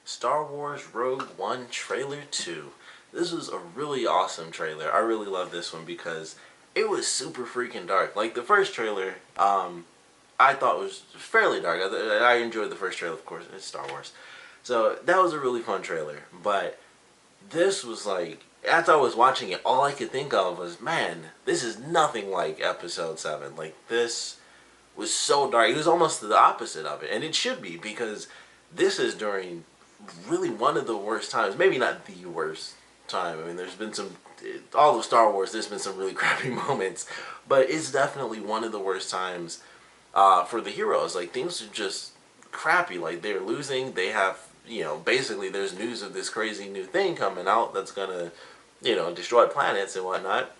Star Wars Rogue One Trailer 2. This was a really awesome trailer. I really love this one because it was super freaking dark. Like the first trailer, I thought was fairly dark. I enjoyed the first trailer, of course. It's Star Wars. So that was a really fun trailer. But this was like, as I was watching it, all I could think of was, man, this is nothing like Episode 7. Like, this was so dark. It was almost the opposite of it. And it should be, because this is during really one of the worst times. Maybe not the worst time. I mean, there's been some, all of Star Wars, there's been some really crappy moments. But it's definitely one of the worst times for the heroes. Like, things are just crappy. Like, they're losing. They have, you know, basically there's news of this crazy new thing coming out that's gonna, you know, destroy planets and whatnot.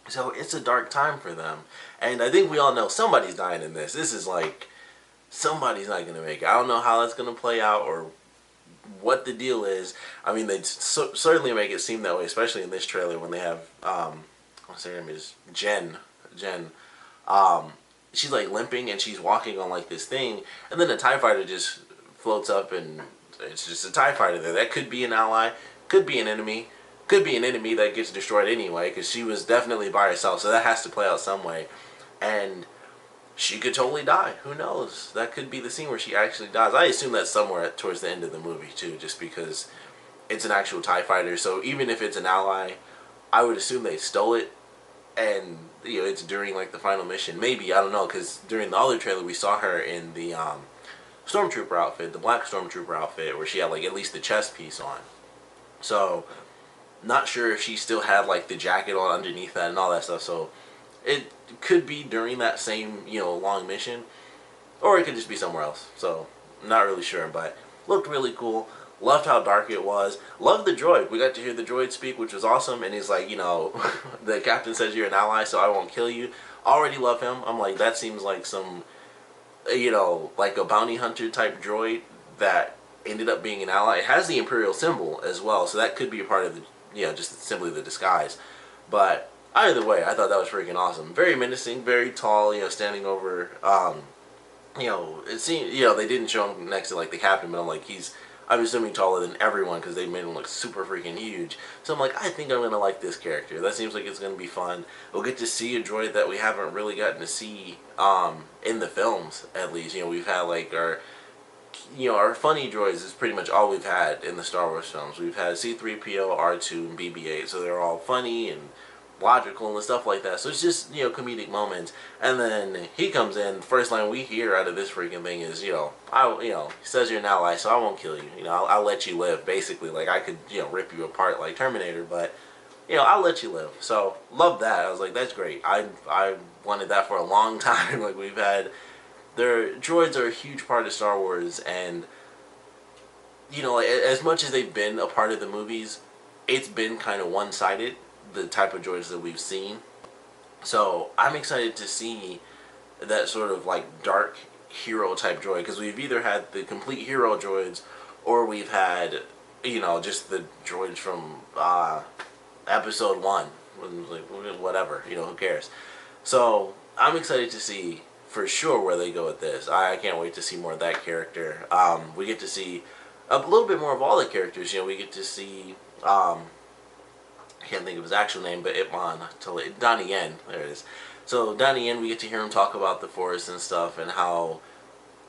So it's a dark time for them. And I think we all know somebody's dying in this. This is like, somebody's not gonna make it. I don't know how that's gonna play out or what the deal is. I mean, they certainly make it seem that way, especially in this trailer when they have, what's her name is Jen. She's like limping and she's walking on like this thing, and then a TIE fighter just floats up and it's just a TIE fighter there. That could be an ally, could be an enemy, could be an enemy that gets destroyed anyway, because she was definitely by herself, so that has to play out some way. And she could totally die. Who knows? That could be the scene where she actually dies. I assume that's somewhere towards the end of the movie too, just because it's an actual TIE fighter. So even if it's an ally, I would assume they stole it, and you know, it's during like the final mission. Maybe, I don't know, because during the other trailer we saw her in the Stormtrooper outfit, the black Stormtrooper outfit, where she had like at least the chest piece on. So not sure if she still had like the jacket on underneath that and all that stuff. So it could be during that same, you know, long mission, or it could just be somewhere else. So not really sure, but looked really cool. Loved how dark it was. Loved the droid. We got to hear the droid speak, which was awesome. And he's like, you know, the captain says you're an ally, so I won't kill you. Already love him. I'm like, that seems like some, you know, like a bounty hunter type droid that ended up being an ally. It has the Imperial symbol as well, so that could be a part of the, you know, just simply the disguise. But either way, I thought that was freaking awesome. Very menacing, very tall, you know, standing over, you know, it seemed, you know, they didn't show him next to like the captain, but I'm like, I'm assuming taller than everyone because they made him look super freaking huge. So I'm like, I think I'm going to like this character. That seems like it's going to be fun. We'll get to see a droid that we haven't really gotten to see in the films, at least. You know, we've had like our, you know, our funny droids is pretty much all we've had in the Star Wars films. We've had C-3PO, R2, and BB-8, so they're all funny and logical and stuff like that. So it's just, you know, comedic moments. And then he comes in, first line we hear out of this freaking thing is, you know, he says you're an ally, so I won't kill you. You know, I'll let you live, basically. Like, I could, you know, rip you apart like Terminator, but, you know, I'll let you live. So, love that. I was like, that's great. I wanted that for a long time. Like, we've had, droids are a huge part of Star Wars, and, you know, as much as they've been a part of the movies, it's been kind of one-sided, the type of droids that we've seen. So I'm excited to see that sort of like dark hero type droid, because we've either had the complete hero droids or we've had, you know, just the droids from episode 1, like whatever, you know, who cares. So I'm excited to see for sure where they go with this. I can't wait to see more of that character. We get to see a little bit more of all the characters. You know, we get to see I can't think of his actual name, but Donnie Yen, there it is. So Donnie Yen, we get to hear him talk about the Force and stuff, and how,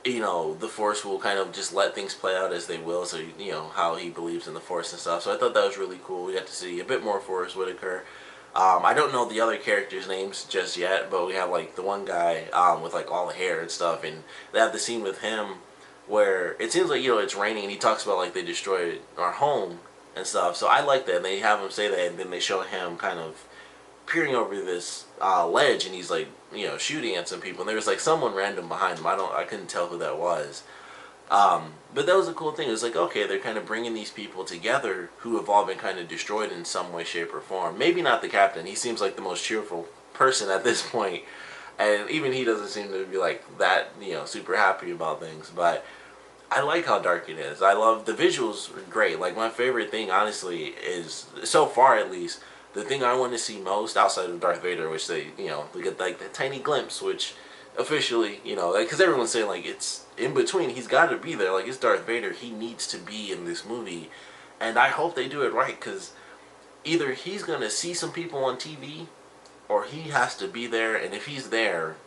you know, the Force will kind of just let things play out as they will. So, you know, how he believes in the Force and stuff. So I thought that was really cool. We got to see a bit more Forrest Whitaker. I don't know the other characters' names just yet, but we have like the one guy with like all the hair and stuff, and they have the scene with him where it seems like, you know, it's raining, and he talks about like they destroyed our home and stuff. So I like that. And they have him say that, and then they show him kind of peering over this ledge, and he's like, you know, shooting at some people, and there was like someone random behind him. I couldn't tell who that was. But that was a cool thing. It was like, okay, they're kind of bringing these people together who have all been kind of destroyed in some way, shape, or form. Maybe not the captain. He seems like the most cheerful person at this point, and even he doesn't seem to be like that, you know, super happy about things. But I like how dark it is. I love the visuals are great. Like, my favorite thing, honestly, is, so far at least, the thing I want to see most outside of Darth Vader, which they, you know, we get like the tiny glimpse, which officially, you know, because everyone's saying like it's in between. He's got to be there. Like it's Darth Vader. He needs to be in this movie, and I hope they do it right because either he's gonna see some people on TV, or he has to be there. And if he's there,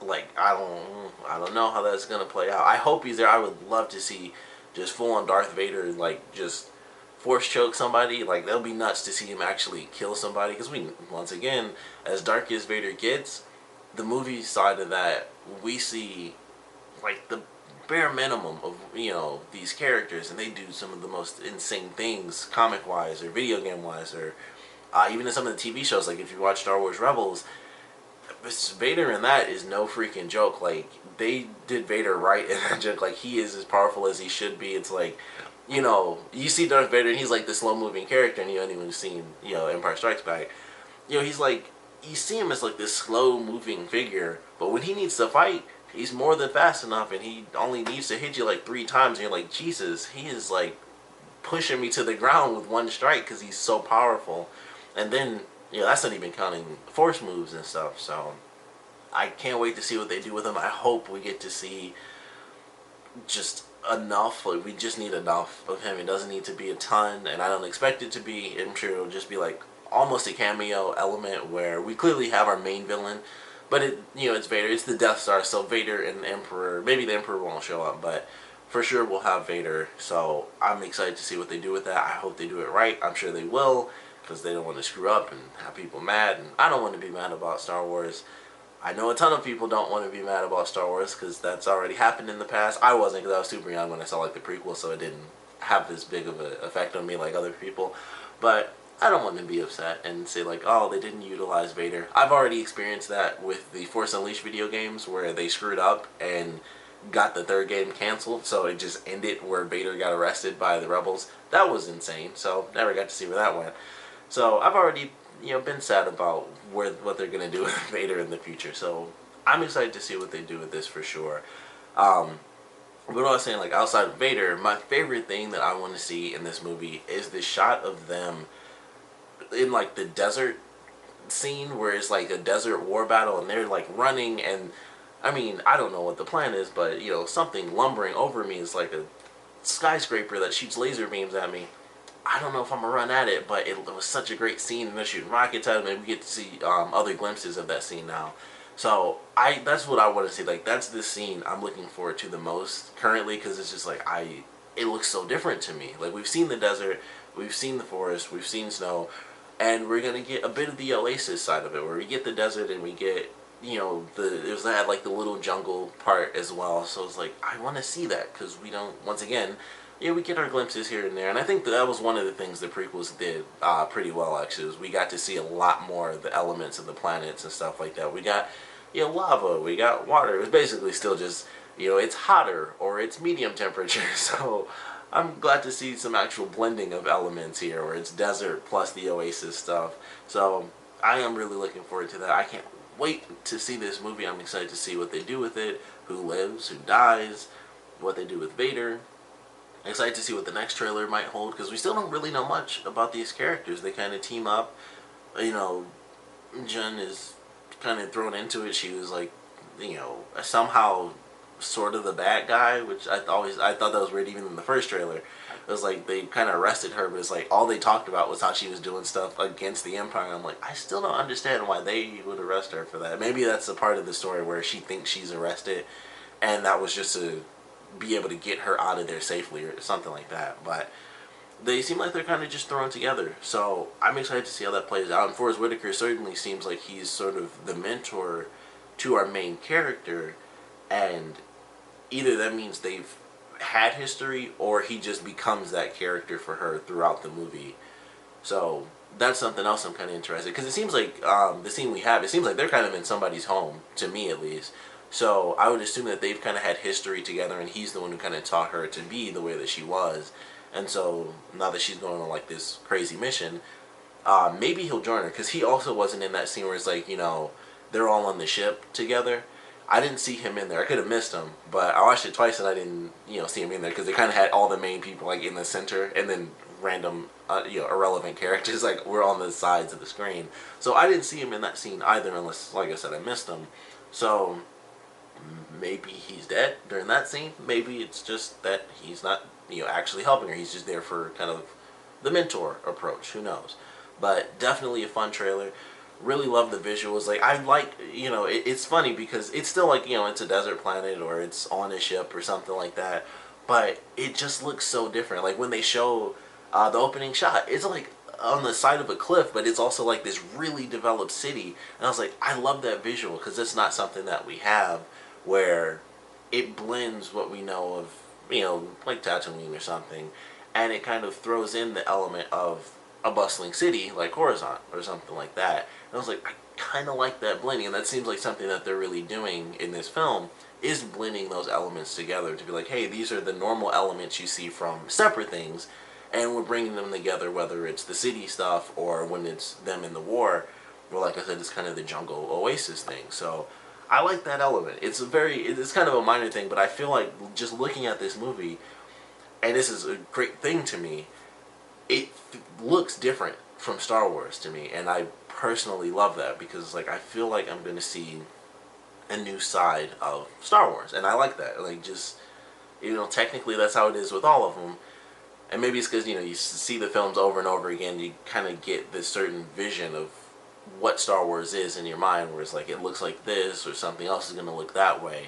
like I don't know how that's gonna play out. I hope he's there. I would love to see just full on Darth Vader, like just force choke somebody. Like that'll be nuts to see him actually kill somebody. Because we, once again, as dark as Vader gets, the movie side of that, we see like the bare minimum of, you know, these characters, and they do some of the most insane things comic wise or video game wise, or even in some of the TV shows. Like if you watch Star Wars Rebels, Vader in that is no freaking joke. Like they did Vader right in that joke. Like he is as powerful as he should be. It's like, you know, you see Darth Vader and he's like the slow moving character, and you haven't even seen, you know, Empire Strikes Back. You know, he's like, you see him as like this slow moving figure, but when he needs to fight, he's more than fast enough, and he only needs to hit you like 3 times, and you're like, Jesus, he is like pushing me to the ground with one strike because he's so powerful. And then, you know, that's not even counting force moves and stuff. So I can't wait to see what they do with him. I hope we get to see just enough. Like we just need enough of him. It doesn't need to be a ton, and I don't expect it to be. I'm sure it'll just be like almost a cameo element where we clearly have our main villain, but it, you know, it's Vader. It's the Death Star, so Vader and the Emperor. Maybe the Emperor won't show up, but for sure we'll have Vader. So I'm excited to see what they do with that. I hope they do it right. I'm sure they will, because they don't want to screw up and have people mad, and I don't want to be mad about Star Wars. I know a ton of people don't want to be mad about Star Wars because that's already happened in the past. I wasn't, because I was super young when I saw like the prequel, so it didn't have this big of an effect on me like other people. But I don't want to be upset and say like, oh, they didn't utilize Vader. I've already experienced that with the Force Unleashed video games where they screwed up and got the 3rd game canceled, so it just ended where Vader got arrested by the rebels. That was insane, so never got to see where that went. So I've already, you know, been sad about what they're going to do with Vader in the future, so I'm excited to see what they do with this for sure. But what I was saying, like outside of Vader, my favorite thing that I want to see in this movie is the shot of them in like the desert scene where it's like a desert war battle and they're like running, and I mean, I don't know what the plan is, but you know, something lumbering over me is like a skyscraper that shoots laser beams at me. I don't know if I'm gonna run at it, but it was such a great scene, and they're shooting rockets at it, and we get to see other glimpses of that scene now. So that's what I want to see. Like that's the scene I'm looking forward to the most currently, because it's just like it looks so different to me. Like we've seen the desert, we've seen the forest, we've seen snow, and we're gonna get a bit of the Oasis side of it, where we get the desert and we get, you know, that like the little jungle part as well. So it's like I want to see that, because we don't, once again, yeah, we get our glimpses here and there, and I think that was one of the things the prequels did pretty well actually. Was we got to see a lot more of the elements of the planets and stuff like that. We got, you know, lava, we got water. It was basically still just, you know, it's hotter or it's medium temperature. So I'm glad to see some actual blending of elements here, where it's desert plus the Oasis stuff. So I am really looking forward to that. I can't wait to see this movie. I'm excited to see what they do with it, who lives, who dies, what they do with Vader. Excited to see what the next trailer might hold, because we still don't really know much about these characters. They kind of team up. You know, Jen is kind of thrown into it. She was like, you know, somehow sort of the bad guy, which I thought that was weird even in the first trailer. It was like they kind of arrested her, but it's like all they talked about was how she was doing stuff against the Empire. I'm like, I still don't understand why they would arrest her for that. Maybe that's a part of the story where she thinks she's arrested, and that was just to be able to get her out of there safely or something like that. But they seem like they're kind of just thrown together, so I'm excited to see how that plays out. And Forrest Whitaker certainly seems like he's sort of the mentor to our main character, and either that means they've had history or he just becomes that character for her throughout the movie. So that's something else I'm kind of interested, because it seems like the scene we have, it seems like they're kind of in somebody's home, to me at least. So I would assume that they've kind of had history together, and he's the one who kind of taught her to be the way that she was. And so now that she's going on like this crazy mission, maybe he'll join her, because he also wasn't in that scene where it's like, you know, they're all on the ship together. I didn't see him in there. I could have missed him, but I watched it twice and I didn't, you know, see him in there, because they kind of had all the main people like in the center, and then random, you know, irrelevant characters like were on the sides of the screen. So I didn't see him in that scene either, unless, like I said, I missed him. So maybe he's dead during that scene. Maybe it's just that he's not, actually helping her. He's just there for kind of the mentor approach. Who knows? But definitely a fun trailer. Really love the visuals. Like, I like, it's funny because it's still like, it's a desert planet or it's on a ship or something like that. But it just looks so different. Like when they show the opening shot, it's like on the side of a cliff, but it's also like this really developed city. And I was like, I love that visual because it's not something that we have where it blends what we know of, like Tatooine or something, and it kind of throws in the element of a bustling city like Coruscant or something like that. And I was like, I kind of like that blending, and that seems like something that they're really doing in this film, is blending those elements together to be like, hey, these are the normal elements you see from separate things, and we're bringing them together, whether it's the city stuff or when it's them in the war, or like I said, it's kind of the jungle oasis thing. So I like that element. It's kind of a minor thing, but I feel like just looking at this movie, and this is a great thing to me, it looks different from Star Wars to me, and I personally love that because like I feel like I'm going to see a new side of Star Wars, and I like that. Like, just, technically that's how it is with all of them, and maybe it's because you see the films over and over again, you kind of get this certain vision of what Star Wars is in your mind, where it's like it looks like this or something else is going to look that way.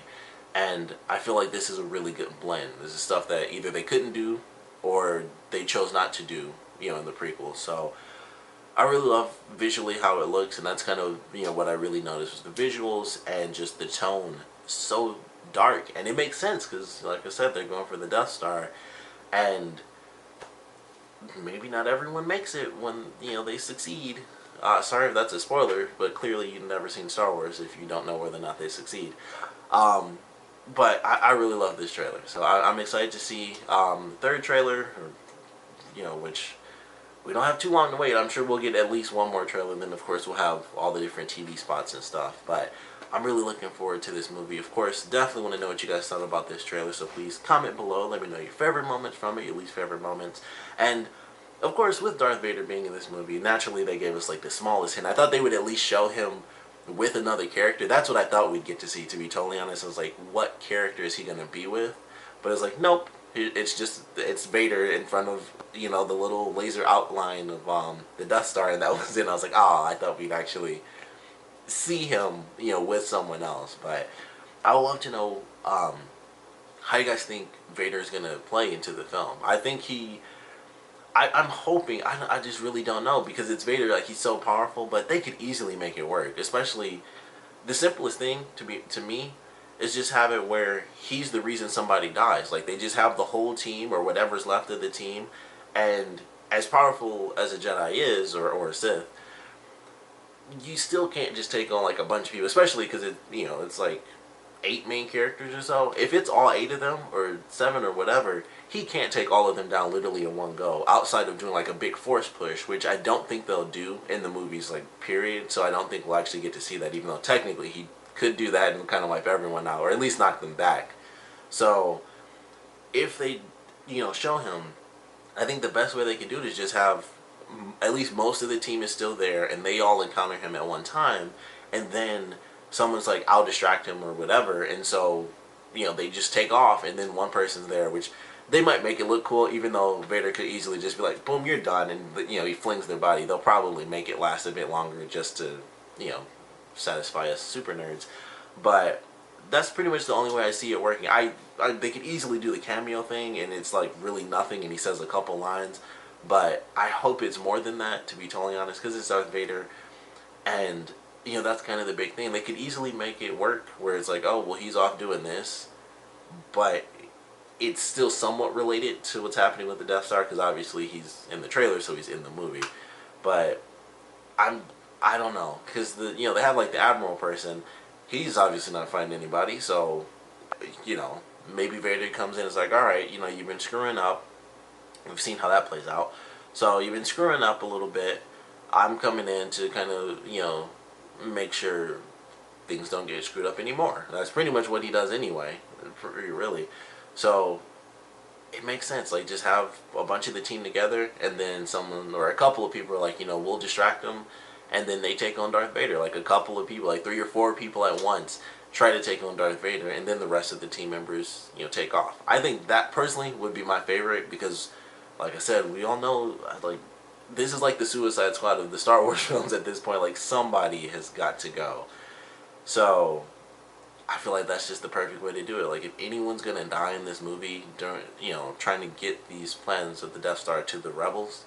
And I feel like this is a really good blend. This is stuff that either they couldn't do or they chose not to do, in the prequels. So I really love visually how it looks, and that's kind of, what I really noticed was the visuals and just the tone. So dark, and it makes sense because, like I said, they're going for the Death Star, and maybe not everyone makes it when, they succeed. Sorry if that's a spoiler, but clearly you've never seen Star Wars if you don't know whether or not they succeed. But I really love this trailer, so I'm excited to see the third trailer, or, which we don't have too long to wait. I'm sure we'll get at least one more trailer, and then of course we'll have all the different TV spots and stuff. But I'm really looking forward to this movie. Of course, definitely want to know what you guys thought about this trailer, so please comment below. Let me know your favorite moments from it, your least favorite moments, and of course, with Darth Vader being in this movie, naturally they gave us like the smallest hint. I thought they would at least show him with another character. That's what I thought we'd get to see, to be totally honest. I was like, what character is he going to be with? But it's like, nope. It's Vader in front of, the little laser outline of the Death Star, and that was it. I was like, oh, I thought we'd actually see him, with someone else. But I would love to know how you guys think Vader is going to play into the film. I think I'm hoping, I just really don't know, because it's Vader, like, he's so powerful, but they could easily make it work. Especially, the simplest thing to me is just have it where he's the reason somebody dies. Like, they just have the whole team, or whatever's left of the team, and as powerful as a Jedi is, or a Sith, you still can't just take on, like, a bunch of people, especially because it's like 8 main characters or so. If it's all 8 of them, or 7 or whatever, he can't take all of them down literally in one go, outside of doing like a big force push, which I don't think they'll do in the movies, like, period. So I don't think we'll actually get to see that, even though technically he could do that and kind of wipe everyone out, or at least knock them back. So if they, show him, I think the best way they could do it is just have at least most of the team is still there, and they all encounter him at one time, and then someone's like, I'll distract him or whatever, and so, they just take off, and then one person's there, which they might make it look cool, even though Vader could easily just be like, boom, you're done, and, he flings their body. They'll probably make it last a bit longer just to, satisfy us super nerds. But that's pretty much the only way I see it working. They could easily do the cameo thing, and it's like really nothing, and he says a couple lines, but I hope it's more than that, to be totally honest, because it's Darth Vader, and that's kind of the big thing. They could easily make it work where it's like, oh, well, he's off doing this, but it's still somewhat related to what's happening with the Death Star, because obviously he's in the trailer, so he's in the movie. But I don't know, because they have like the Admiral person. He's obviously not fighting anybody, so maybe Vader comes in and is like, all right, you've been screwing up. We've seen how that plays out. So you've been screwing up a little bit. I'm coming in to kind of, make sure things don't get screwed up anymore. That's pretty much what he does anyway, really. So it makes sense. Like, just have a bunch of the team together, and then someone or a couple of people are like, we'll distract them, and then they take on Darth Vader. Like a couple of people, like 3 or 4 people at once, try to take on Darth Vader, and then the rest of the team members, take off. I think that personally would be my favorite because, like I said, we all know, like, this is like the Suicide Squad of the Star Wars films at this point. Like, somebody has got to go. So I feel like that's just the perfect way to do it. Like, if anyone's gonna die in this movie during, trying to get these plans of the Death Star to the rebels,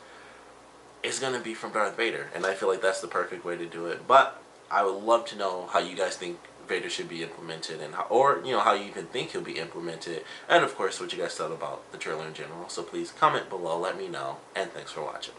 it's gonna be from Darth Vader, and I feel like that's the perfect way to do it. But I would love to know how you guys think Vader should be implemented, and how you even think he'll be implemented, and of course what you guys thought about the trailer in general. So please comment below, let me know, and thanks for watching.